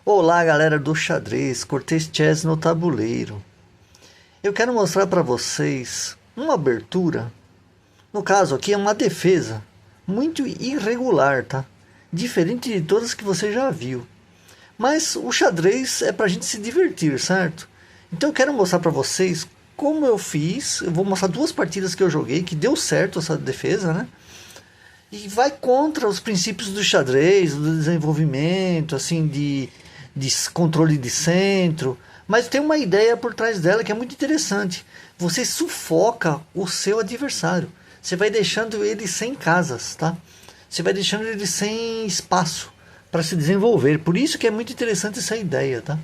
Olá, galera do xadrez, Cortez Chess no tabuleiro. Eu quero mostrar para vocês uma abertura. No caso aqui é uma defesa muito irregular, tá? Diferente de todas que você já viu. Mas o xadrez é para a gente se divertir, certo? Então eu quero mostrar para vocês como eu fiz. Eu vou mostrar duas partidas que eu joguei que deu certo essa defesa, né? E vai contra os princípios do xadrez, do desenvolvimento, assim, de controle de centro. Mas tem uma ideia por trás dela que é muito interessante. Você sufoca o seu adversário. Você vai deixando ele sem casas, tá? Você vai deixando ele sem espaço para se desenvolver. Por isso que é muito interessante essa ideia, tá?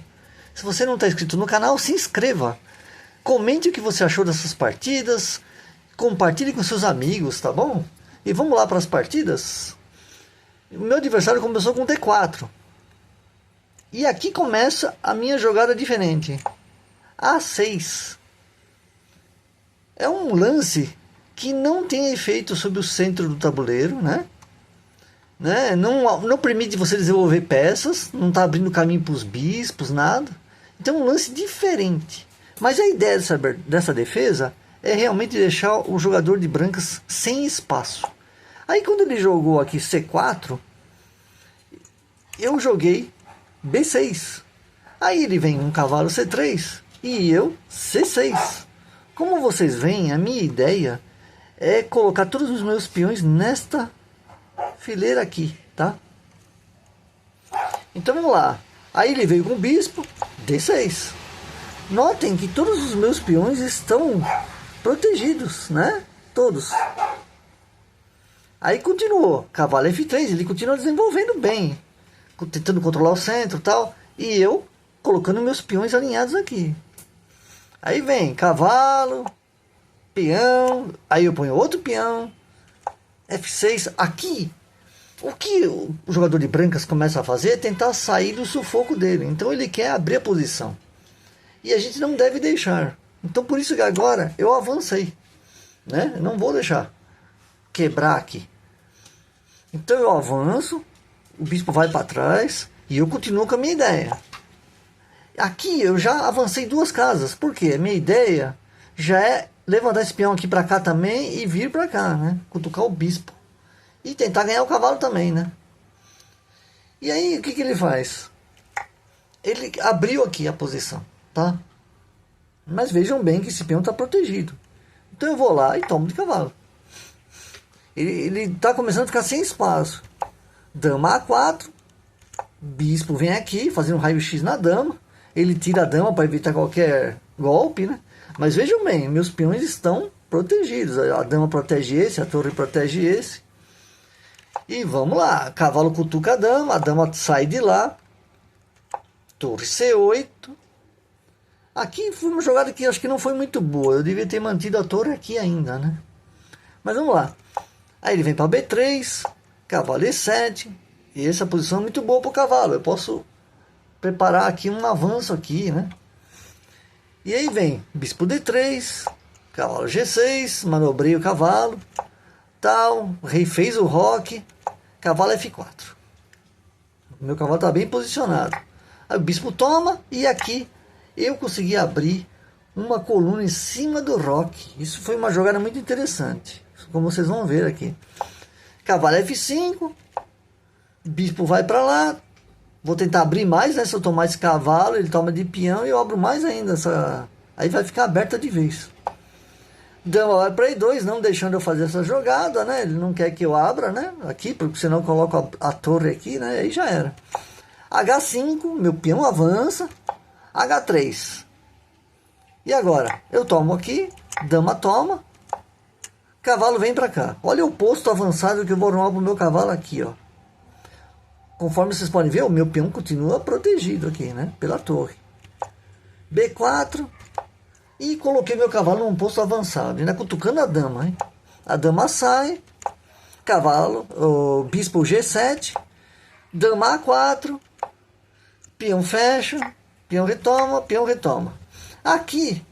Se você não está inscrito no canal, se inscreva. Comente o que você achou dessas partidas. Compartilhe com seus amigos, tá bom? E vamos lá para as partidas. O meu adversário começou com D4. E aqui começa a minha jogada diferente. A6. É um lance que não tem efeito sobre o centro do tabuleiro, né? Não permite você desenvolver peças, não está abrindo caminho para os bispos, nada. Então é um lance diferente. Mas a ideia dessa defesa é realmente deixar o jogador de brancas sem espaço. Aí quando ele jogou aqui C4, eu joguei B6. Aí ele vem um cavalo C3 e eu C6. Como vocês veem, a minha ideia é colocar todos os meus peões nesta fileira aqui, tá? Então vamos lá. Aí ele veio com o bispo, D6. Notem que todos os meus peões estão protegidos, né? Todos. Aí continuou, cavalo F3, ele continua desenvolvendo bem, tentando controlar o centro e tal, e eu colocando meus peões alinhados aqui. Aí vem cavalo, peão, aí eu ponho outro peão, F6, aqui. O que o jogador de brancas começa a fazer é tentar sair do sufoco dele, então ele quer abrir a posição. E a gente não deve deixar, então por isso que agora eu avancei, né? Eu não vou deixar quebrar aqui. Então eu avanço, o bispo vai para trás e eu continuo com a minha ideia. Aqui eu já avancei duas casas, porque a minha ideia já é levantar esse peão aqui para cá também e vir para cá, né? Cutucar o bispo e tentar ganhar o cavalo também, né? E aí o que ele faz? Ele abriu aqui a posição, tá? Mas vejam bem que esse peão está protegido. Então eu vou lá e tomo de cavalo. Ele está começando a ficar sem espaço. Dama A4. Bispo vem aqui, fazendo um raio-x na dama. Ele tira a dama para evitar qualquer golpe, né? Mas vejam bem, meus peões estão protegidos. A dama protege esse, a torre protege esse. E vamos lá. Cavalo cutuca a dama sai de lá. Torre C8. Aqui foi uma jogada que acho que não foi muito boa. Eu devia ter mantido a torre aqui ainda, né? Mas vamos lá. Aí ele vem para B3, cavalo E7, e essa posição é muito boa para o cavalo. Eu posso preparar aqui um avanço aqui, né? E aí vem bispo D3, cavalo G6, manobrei o cavalo, tal, o rei fez o roque, cavalo F4. O meu cavalo está bem posicionado. Aí o bispo toma e aqui eu consegui abrir uma coluna em cima do roque. Isso foi uma jogada muito interessante, como vocês vão ver aqui. Cavalo F5, bispo vai para lá, vou tentar abrir mais, né? Se eu tomar esse cavalo, ele toma de peão e eu abro mais ainda, aí vai ficar aberta de vez. Dama vai para E2, não deixando eu fazer essa jogada, né? Ele não quer que eu abra, né? Aqui, porque senão eu coloco a torre aqui, né? Aí já era. H5, meu peão avança, H3. E agora? Eu tomo aqui, dama toma, cavalo vem para cá. Olha o posto avançado que eu vou arrumar para o meu cavalo aqui, ó. Conforme vocês podem ver, o meu peão continua protegido aqui, né? Pela torre. B4. E coloquei meu cavalo num posto avançado, ainda cutucando a dama, hein? A dama sai, cavalo, o bispo G7, dama A4, peão fecha, peão retoma. Aqui,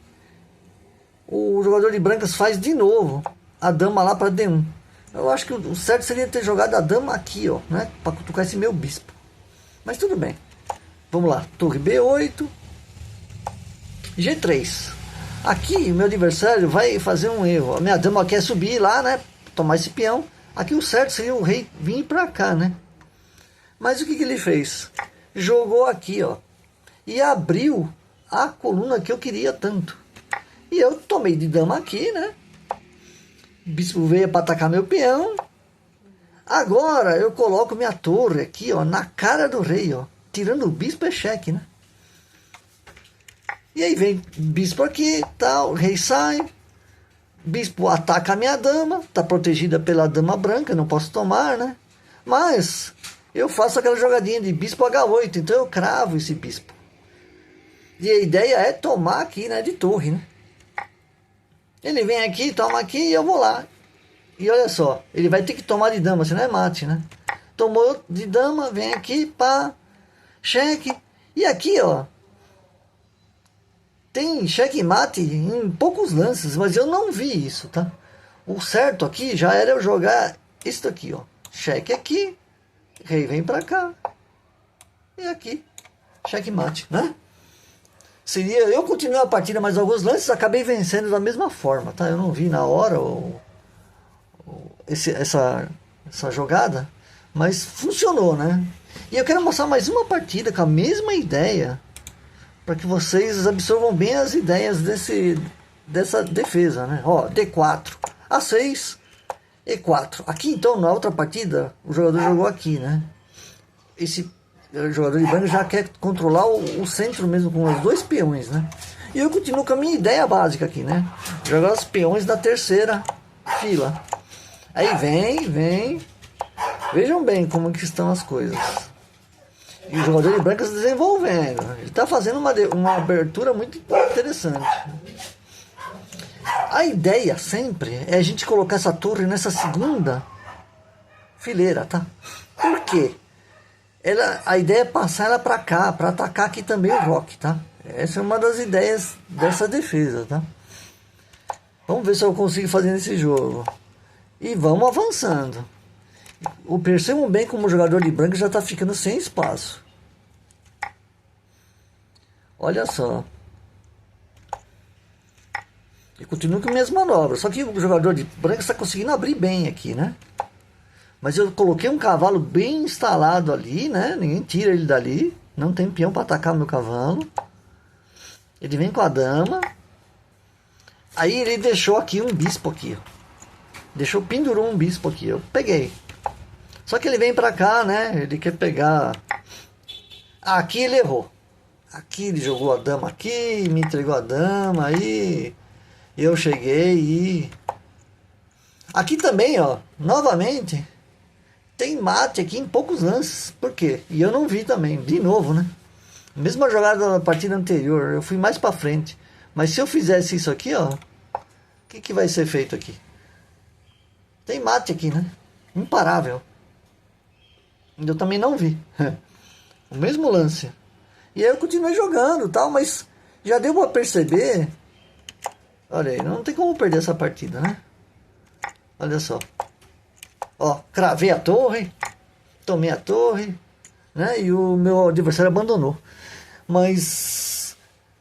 o jogador de brancas faz de novo a dama lá para D1. Eu acho que o certo seria ter jogado a dama aqui, ó, né? Para cutucar esse meu bispo. Mas tudo bem. Vamos lá, torre B8, G3. Aqui o meu adversário vai fazer um erro. A minha dama quer subir lá, né? Tomar esse peão. Aqui o certo seria o rei vir pra cá, né? Mas o que ele fez? Jogou aqui, ó. E abriu a coluna que eu queria tanto. E eu tomei de dama aqui, né? O bispo veio para atacar meu peão. Agora eu coloco minha torre aqui, ó, na cara do rei, ó. Tirando o bispo é cheque, né? E aí vem bispo aqui, tal, rei sai. Bispo ataca a minha dama, tá protegida pela dama branca, não posso tomar, né? Mas eu faço aquela jogadinha de bispo H8, então eu cravo esse bispo. E a ideia é tomar aqui, né, de torre, né? Ele vem aqui, toma aqui e eu vou lá. E olha só, ele vai ter que tomar de dama, senão é mate, né? Tomou de dama, vem aqui, pá, cheque. E aqui, ó, tem cheque mate em poucos lances, mas eu não vi isso, tá? O certo aqui já era eu jogar isso aqui, ó. Cheque aqui, rei vem pra cá. E aqui, cheque mate, né? Seria, eu continuei a partida, mas alguns lances acabei vencendo da mesma forma, tá? Eu não vi na hora essa jogada, mas funcionou, né? E eu quero mostrar mais uma partida com a mesma ideia, para que vocês absorvam bem as ideias dessa defesa, né? Ó, D4, A6, E4. Aqui então, na outra partida, o jogador jogou aqui, né? Esse jogador de branco já quer controlar o centro mesmo com os dois peões, né? E eu continuo com a minha ideia básica aqui, né? Jogar os peões da terceira fila. Aí vem. Vejam bem como que estão as coisas. E o jogador de branco se desenvolvendo. Ele está fazendo uma abertura muito interessante. A ideia sempre é a gente colocar essa torre nessa segunda fileira, tá? Por quê? A ideia é passar ela para cá, para atacar aqui também o roque, tá? Essa é uma das ideias dessa defesa, tá? Vamos ver se eu consigo fazer nesse jogo. E vamos avançando. Percebam bem como o jogador de branco já está ficando sem espaço. Olha só. E continuo com as minhas manobras. Só que o jogador de branco está conseguindo abrir bem aqui, né? Mas eu coloquei um cavalo bem instalado ali, né? Ninguém tira ele dali. Não tem peão para atacar o meu cavalo. Ele vem com a dama. Aí ele deixou aqui um bispo aqui, ó. Pendurou um bispo aqui. Eu peguei. Só que ele vem pra cá, né? Ele quer pegar. Aqui ele errou. Aqui ele jogou a dama aqui, me entregou a dama, aí eu cheguei e... Aqui também, ó, novamente, tem mate aqui em poucos lances. Por quê? E eu não vi também, de novo, né? Mesma jogada da partida anterior, eu fui mais pra frente. Mas se eu fizesse isso aqui, ó, o que vai ser feito aqui? Tem mate aqui, né? Imparável. Eu também não vi. O mesmo lance. E aí eu continuei jogando, tal, mas já deu pra perceber. Olha aí, não tem como perder essa partida, né? Olha só. Ó, cravei a torre, tomei a torre, né? E o meu adversário abandonou. Mas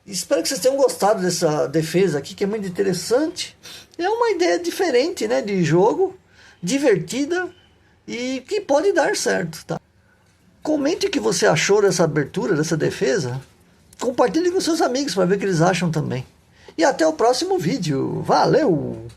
espero que vocês tenham gostado dessa defesa aqui, que é muito interessante. É uma ideia diferente, né, de jogo, divertida e que pode dar certo, tá? Comente o que você achou dessa abertura, dessa defesa. Compartilhe com seus amigos para ver o que eles acham também. E até o próximo vídeo. Valeu!